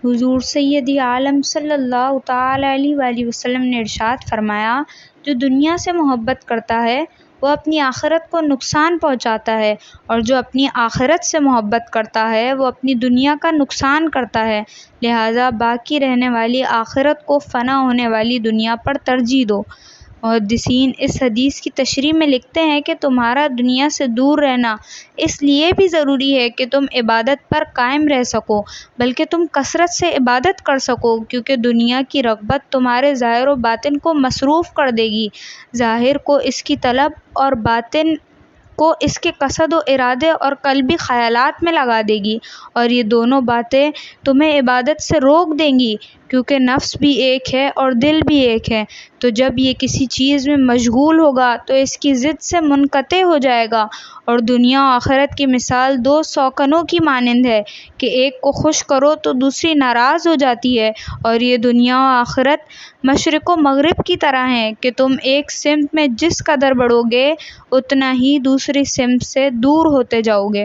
حضور سیدی عالم صلی اللہ تعالیٰ علیہ وآلہ وسلم نے ارشاد فرمایا، جو دنیا سے محبت کرتا ہے وہ اپنی آخرت کو نقصان پہنچاتا ہے، اور جو اپنی آخرت سے محبت کرتا ہے وہ اپنی دنیا کا نقصان کرتا ہے۔ لہٰذا باقی رہنے والی آخرت کو فنا ہونے والی دنیا پر ترجیح دو۔ محدثین اس حدیث کی تشریح میں لکھتے ہیں کہ تمہارا دنیا سے دور رہنا اس لیے بھی ضروری ہے کہ تم عبادت پر قائم رہ سکو، بلکہ تم کثرت سے عبادت کر سکو، کیونکہ دنیا کی رغبت تمہارے ظاہر و باطن کو مصروف کر دے گی، ظاہر کو اس کی طلب اور باطن کو اس کے قصد و ارادے اور قلبی خیالات میں لگا دے گی، اور یہ دونوں باتیں تمہیں عبادت سے روک دیں گی، کیونکہ نفس بھی ایک ہے اور دل بھی ایک ہے۔ تو جب یہ کسی چیز میں مشغول ہوگا تو اس کی ضد سے منقطع ہو جائے گا، اور دنیا و آخرت کی مثال دو سوکنوں کی مانند ہے کہ ایک کو خوش کرو تو دوسری ناراض ہو جاتی ہے، اور یہ دنیا و آخرت مشرق و مغرب کی طرح ہیں کہ تم ایک سمت میں جس قدر بڑھو گے اتنا ہی دوسری سمت سے دور ہوتے جاؤ گے۔